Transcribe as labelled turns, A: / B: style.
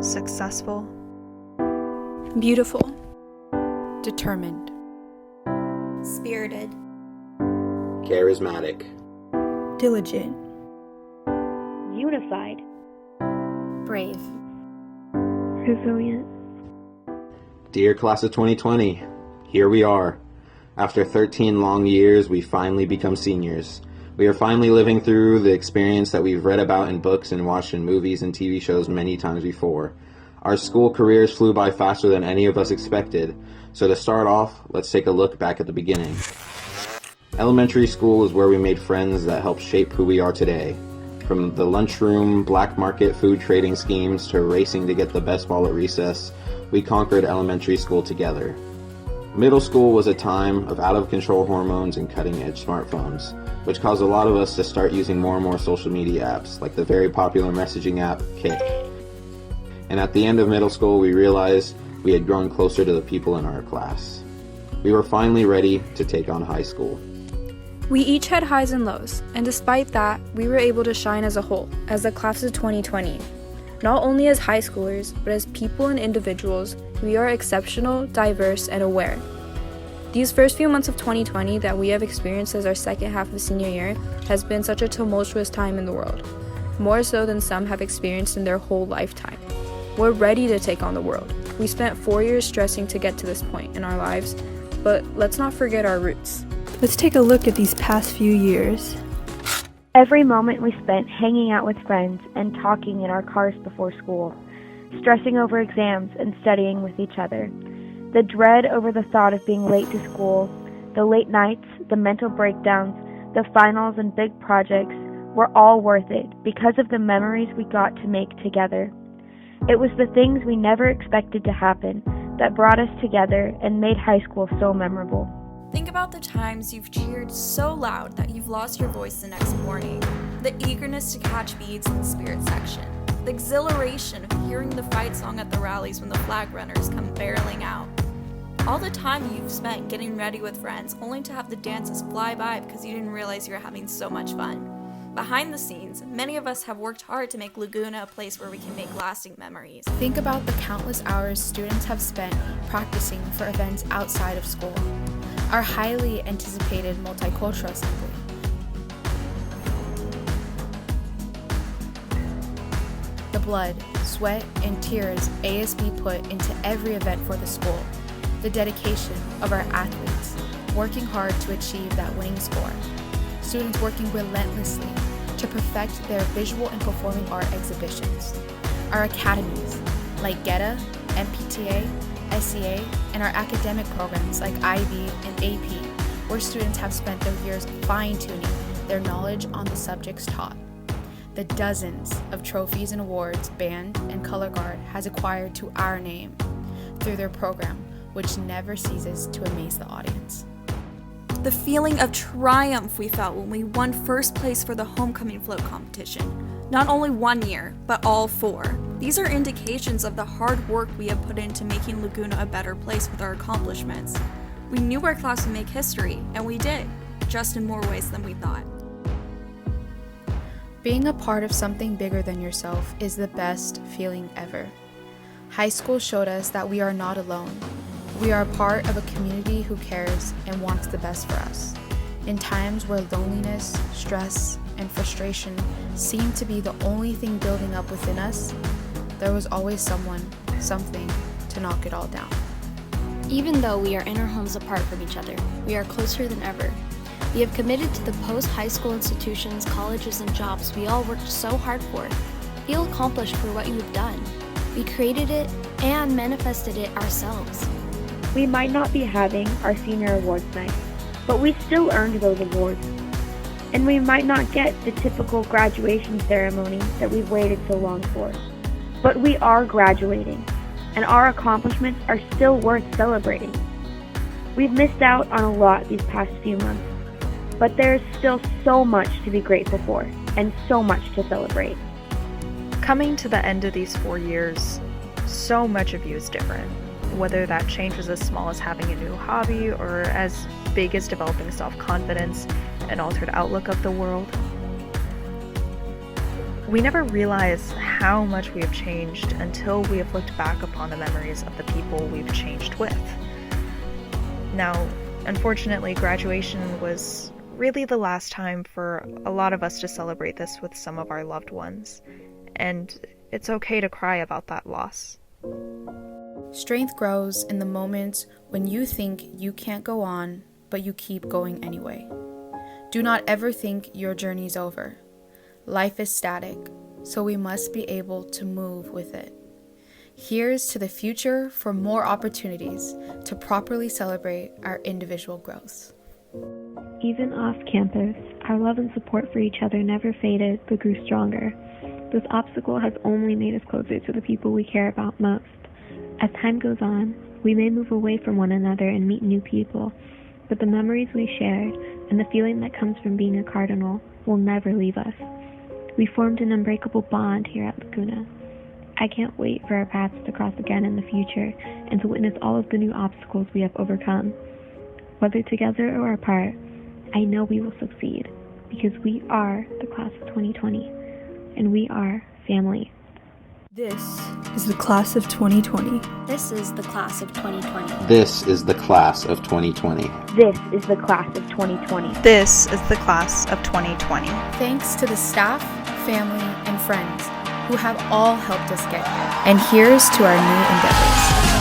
A: Successful.
B: Beautiful.
C: Determined.
D: Spirited.
E: Charismatic.
B: Diligent.
F: Unified.
D: Brave.
F: Resilient.
E: Dear Class of 2020, here we are. After 13 long years, we finally become seniors. We are finally living through the experience that we've read about in books and watched in movies and TV shows many times before. Our school careers flew by faster than any of us expected. So to start off, let's take a look back at the beginning. Elementary school is where we made friends that helped shape who we are today. From the lunchroom, black market food trading schemes to racing to get the best ball at recess, we conquered elementary school together. Middle school was a time of out-of-control hormones and cutting-edge smartphones, which caused a lot of us to start using more and more social media apps, like the very popular messaging app, Kik. And at the end of middle school, we realized we had grown closer to the people in our class. We were finally ready to take on high school.
B: We each had highs and lows, and despite that, we were able to shine as a whole, as the class of 2020. Not only as high schoolers, but as people and individuals, we are exceptional, diverse, and aware. These first few months of 2020 that we have experienced as our second half of senior year has been such a tumultuous time in the world, more so than some have experienced in their whole lifetime. We're ready to take on the world. We spent 4 years stressing to get to this point in our lives, but let's not forget our roots.
A: Let's take a look at these past few years.
F: Every moment we spent hanging out with friends and talking in our cars before school, stressing over exams and studying with each other. The dread over the thought of being late to school, the late nights, the mental breakdowns, the finals and big projects were all worth it because of the memories we got to make together. It was the things we never expected to happen that brought us together and made high school so memorable.
D: Think about the times you've cheered so loud that you've lost your voice the next morning. The eagerness to catch beads in the spirit section. The exhilaration of hearing the fight song at the rallies when the flag runners come barreling out. All the time you've spent getting ready with friends only to have the dances fly by because you didn't realize you were having so much fun. Behind the scenes, many of us have worked hard to make Laguna a place where we can make lasting memories.
C: Think about the countless hours students have spent practicing for events outside of school. Our highly anticipated multicultural assembly. The blood, sweat, and tears ASB put into every event for the school. The dedication of our athletes, working hard to achieve that winning score. Students working relentlessly to perfect their visual and performing art exhibitions. Our academies, like GETA, MPTA, SEA, and our academic programs like IB and AP, where students have spent their years fine-tuning their knowledge on the subjects taught. The dozens of trophies and awards Band and Color Guard has acquired to our name through their program, which never ceases to amaze the audience.
D: The feeling of triumph we felt when we won first place for the homecoming float competition. Not only 1 year, but all 4. These are indications of the hard work we have put into making Laguna a better place with our accomplishments. We knew our class would make history, and we did, just in more ways than we thought.
C: Being a part of something bigger than yourself is the best feeling ever. High school showed us that we are not alone. We are part of a community who cares and wants the best for us. In times where loneliness, stress, and frustration seemed to be the only thing building up within us, there was always someone, something, to knock it all down.
G: Even though we are in our homes apart from each other, we are closer than ever. We have committed to the post-high school institutions, colleges, and jobs we all worked so hard for. Feel accomplished for what you have done. We created it and manifested it ourselves.
F: We might not be having our senior awards night, but we still earned those awards. And we might not get the typical graduation ceremony that we've waited so long for. But we are graduating, and our accomplishments are still worth celebrating. We've missed out on a lot these past few months, but there's still so much to be grateful for, and so much to celebrate.
A: Coming to the end of these 4 years, so much of you is different.
H: whether that change was as small as having a new hobby or as big as developing self-confidence and altered outlook of the world. We never realize how much we have changed until we have looked back upon the memories of the people we've changed with. Now, unfortunately, graduation was really the last time for a lot of us to celebrate this with some of our loved ones, and it's okay to cry about that loss.
C: Strength grows in the moments when you think you can't go on, but you keep going anyway. Do not ever think your journey's over. Life is static, so we must be able to move with it. Here's to the future for more opportunities to properly celebrate our individual growths.
F: Even off campus, our love and support for each other never faded but grew stronger. This obstacle has only made us closer to the people we care about most. As time goes on, we may move away from one another and meet new people, but the memories we shared and the feeling that comes from being a Cardinal will never leave us. We formed an unbreakable bond here at Laguna. I can't wait for our paths to cross again in the future and to witness all of the new obstacles we have overcome. Whether together or apart, I know we will succeed because we are the class of 2020 and we are family.
A: This is the class of 2020.
G: This is the class of 2020.
E: This is the class of 2020.
F: This is the class of 2020.
I: This is the class of 2020.
C: Thanks to the staff, family, and friends who have all helped us get here. And here's to our new endeavors.